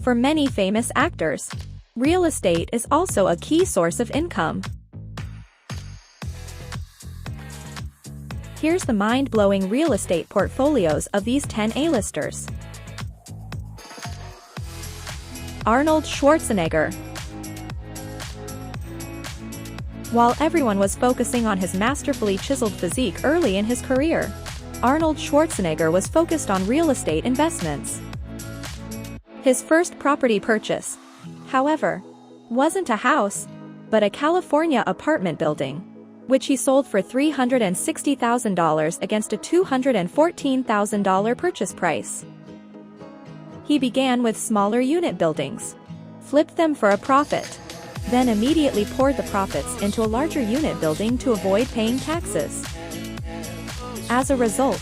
For many famous actors, real estate is also a key source of income. Here's the mind-blowing real estate portfolios of these 10 A-listers. Arnold Schwarzenegger. While everyone was focusing on his masterfully chiseled physique early in his career, Arnold Schwarzenegger was focused on real estate investments. His first property purchase, however, wasn't a house, but a California apartment building, which he sold for $360,000 against a $214,000 purchase price. He began with smaller unit buildings, flipped them for a profit, then immediately poured the profits into a larger unit building to avoid paying taxes. As a result,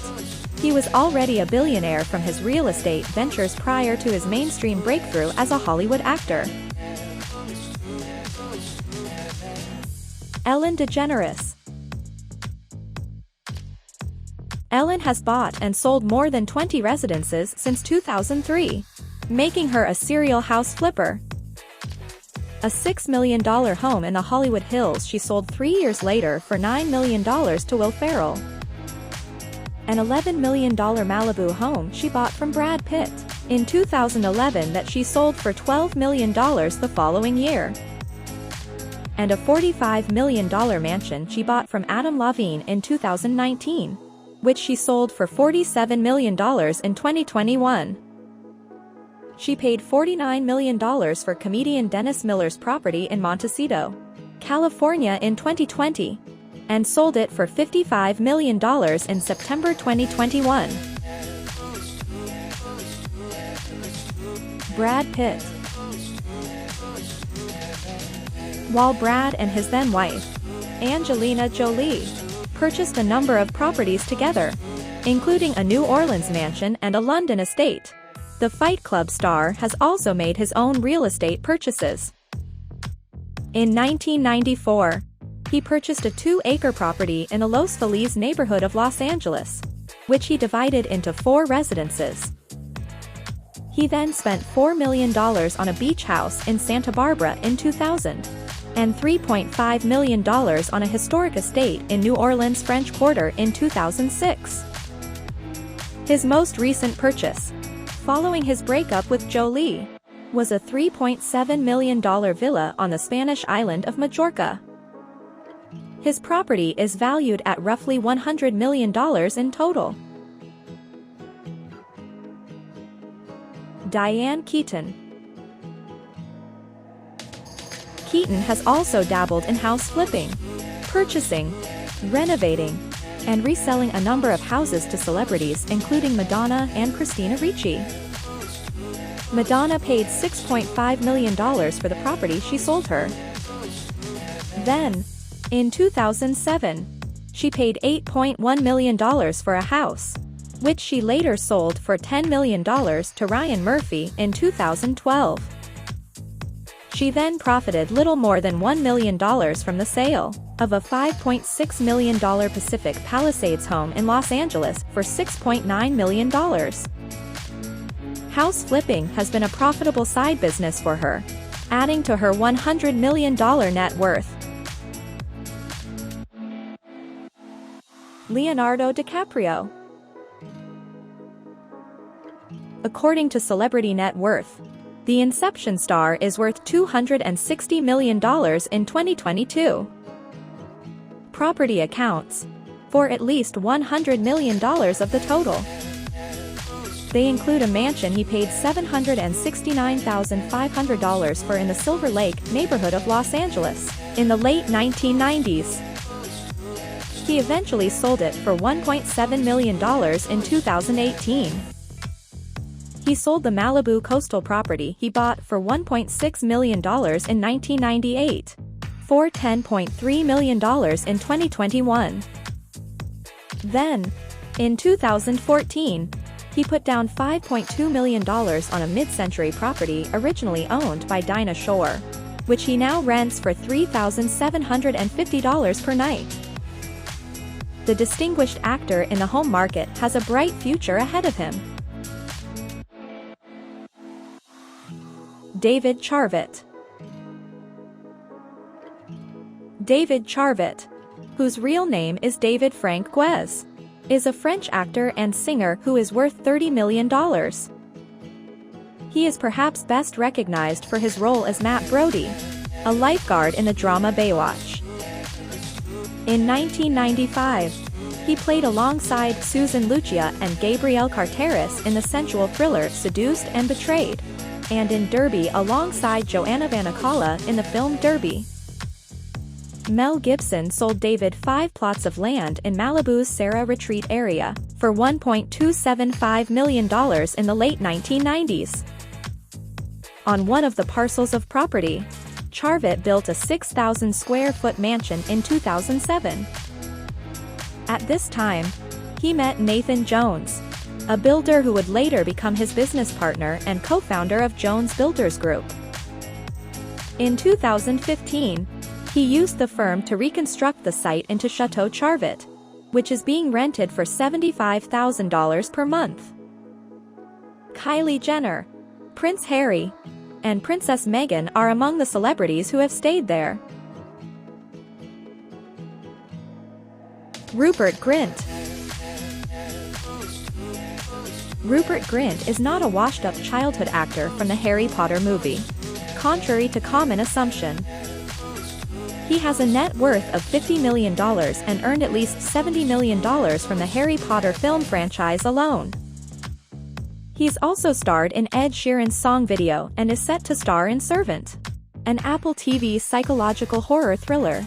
he was already a billionaire from his real estate ventures prior to his mainstream breakthrough as a Hollywood actor. Ellen DeGeneres. Ellen has bought and sold more than 20 residences since 2003, making her a serial house flipper. A $6 million home in the Hollywood Hills she sold 3 years later for $9 million to Will Ferrell. An $11 million Malibu home she bought from Brad Pitt in 2011 that she sold for $12 million the following year. And a $45 million mansion she bought from Adam Levine in 2019, which she sold for $47 million in 2021. She paid $49 million for comedian Dennis Miller's property in Montecito, California in 2020, and sold it for $55 million in September 2021. Brad Pitt. While Brad and his then-wife, Angelina Jolie, purchased a number of properties together, including a New Orleans mansion and a London estate, the Fight Club star has also made his own real estate purchases. In 1994, he purchased a 2-acre property in the Los Feliz neighborhood of Los Angeles, which he divided into 4 residences. He then spent $4 million on a beach house in Santa Barbara in 2000, and $3.5 million on a historic estate in New Orleans French Quarter in 2006. His most recent purchase, following his breakup with Jolie, was a $3.7 million villa on the Spanish island of Majorca. His property is valued at roughly $100 million in total. Diane Keaton. Keaton has also dabbled in house flipping, purchasing, renovating, and reselling a number of houses to celebrities including Madonna and Christina Ricci. Madonna paid $6.5 million for the property she sold her. Then, in 2007, she paid $8.1 million for a house, which she later sold for $10 million to Ryan Murphy in 2012. She then profited little more than $1 million from the sale of a $5.6 million Pacific Palisades home in Los Angeles for $6.9 million. House flipping has been a profitable side business for her, adding to her $100 million net worth. Leonardo DiCaprio. According to Celebrity Net Worth, the Inception star is worth $260 million in 2022. Property accounts for at least $100 million of the total. They include a mansion he paid $769,500 for in the Silver Lake neighborhood of Los Angeles in the late 1990s. He eventually sold it for $1.7 million in 2018. He sold the Malibu coastal property he bought for $1.6 million in 1998, for $10.3 million in 2021. Then, in 2014, he put down $5.2 million on a mid-century property originally owned by Dinah Shore, which he now rents for $3,750 per night. The distinguished actor in the home market has a bright future ahead of him. David Charvet. David Charvet, whose real name is David Frank Guez, is a French actor and singer who is worth $30 million. He is perhaps best recognized for his role as Matt Brody, a lifeguard in the drama Baywatch. In 1995, he played alongside Susan Lucia and Gabrielle Carteris in the sensual thriller Seduced and Betrayed, and in Derby alongside Joanna Vanicalla in the film Derby. Mel Gibson sold David 5 plots of land in Malibu's Sarah Retreat area for $1.275 million in the late 1990s. On one of the parcels of property, Charvet built a 6,000 square foot mansion in 2007. At this time, he met Nathan Jones, a builder who would later become his business partner and co-founder of Jones Builders Group. In 2015, he used the firm to reconstruct the site into Chateau Charvet, which is being rented for $75,000 per month. Kylie Jenner, Prince Harry, and Princess Meghan are among the celebrities who have stayed there. Rupert Grint. Rupert Grint is not a washed-up childhood actor from the Harry Potter movie, contrary to common assumption. He has a net worth of $50 million and earned at least $70 million from the Harry Potter film franchise alone. He's also starred in Ed Sheeran's song video and is set to star in Servant, an Apple TV psychological horror thriller.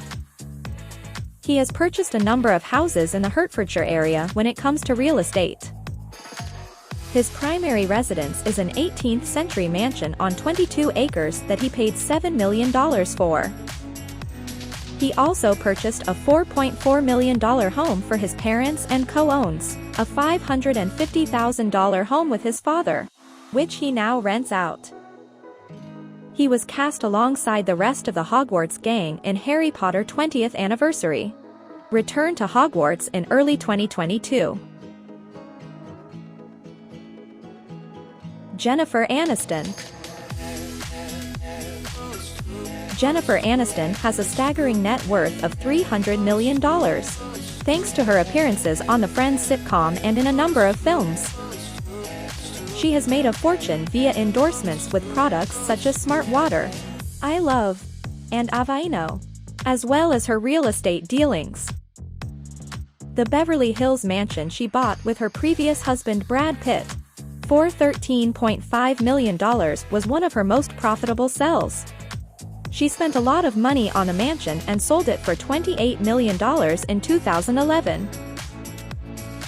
He has purchased a number of houses in the Hertfordshire area when it comes to real estate. His primary residence is an 18th-century mansion on 22 acres that he paid $7 million for. He also purchased a $4.4 million home for his parents and co-owns a $550,000 home with his father, which he now rents out. He was cast alongside the rest of the Hogwarts gang in Harry Potter 20th Anniversary, Return to Hogwarts in early 2022. Jennifer Aniston. Jennifer Aniston has a staggering net worth of $300 million, thanks to her appearances on the Friends sitcom and in a number of films. She has made a fortune via endorsements with products such as Smart Water, I Love, and Aveeno, as well as her real estate dealings. The Beverly Hills mansion she bought with her previous husband Brad Pitt for $13.5 million was one of her most profitable sells. She spent a lot of money on the mansion and sold it for $28 million in 2011.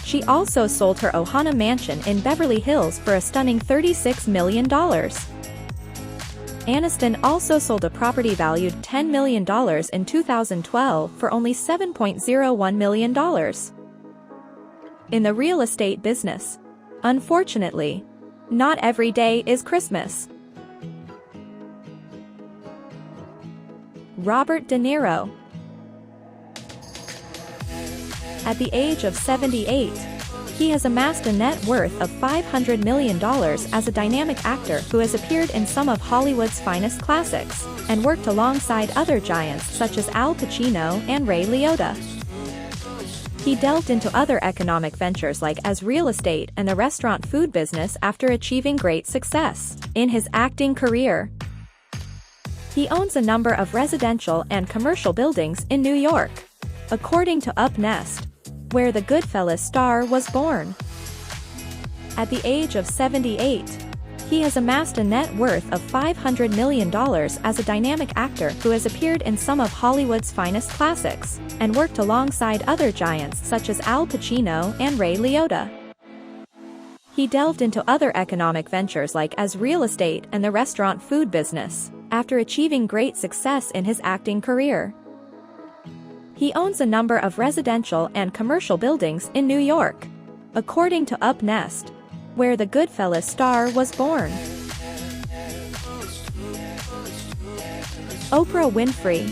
She also sold her Ohana mansion in Beverly Hills for a stunning $36 million. Aniston also sold a property valued $10 million in 2012 for only $7.01 million. In the real estate business, unfortunately, not every day is Christmas. Robert De Niro. At the age of 78, he has amassed a net worth of $500 million as a dynamic actor who has appeared in some of Hollywood's finest classics, and worked alongside other giants such as Al Pacino and Ray Liotta. He delved into other economic ventures like as real estate and the restaurant food business after achieving great success in his acting career. He owns a number of residential and commercial buildings in New York, according to Up Nest, where the Goodfellas star was born. At the age of 78, he has amassed a net worth of $500 million as a dynamic actor who has appeared in some of Hollywood's finest classics, and worked alongside other giants such as Al Pacino and Ray Liotta. He delved into other economic ventures like as real estate and the restaurant food business, after achieving great success in his acting career. He owns a number of residential and commercial buildings in New York, according to Up Nest, where the Goodfellas star was born. Oprah Winfrey.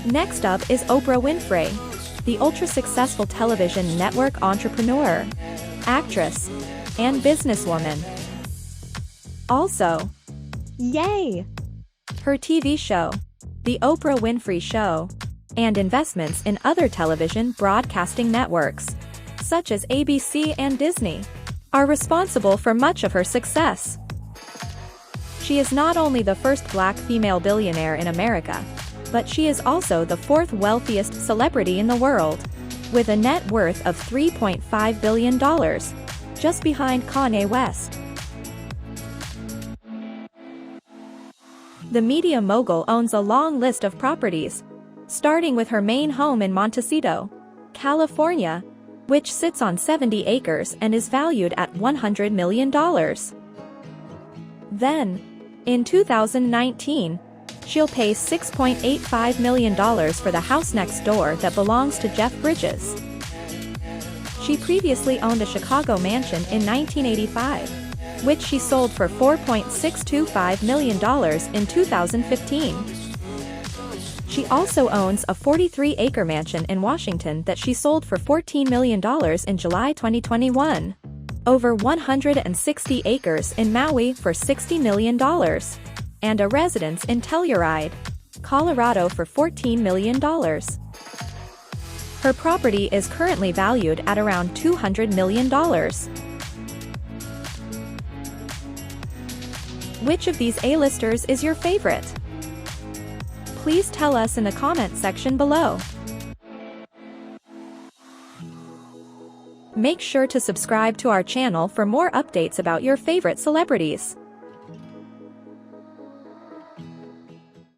Next up is Oprah Winfrey, the ultra-successful television network entrepreneur, actress, and businesswoman. Also, yay! Her TV show, The Oprah Winfrey Show, and investments in other television broadcasting networks, such as ABC and Disney, are responsible for much of her success. She is not only the first Black female billionaire in America, but she is also the fourth wealthiest celebrity in the world, with a net worth of $3.5 billion, just behind Kanye West. The media mogul owns a long list of properties, starting with her main home in Montecito, California, which sits on 70 acres and is valued at $100 million. Then, in 2019, she'll pay $6.85 million for the house next door that belongs to Jeff Bridges. She previously owned a Chicago mansion in 1985, which she sold for $4.625 million in 2015. She also owns a 43-acre mansion in Washington that she sold for $14 million in July 2021, over 160 acres in Maui for $60 million, and a residence in Telluride, Colorado for $14 million. Her property is currently valued at around $200 million. Which of these A-listers is your favorite? Please tell us in the comment section below. Make sure to subscribe to our channel for more updates about your favorite celebrities.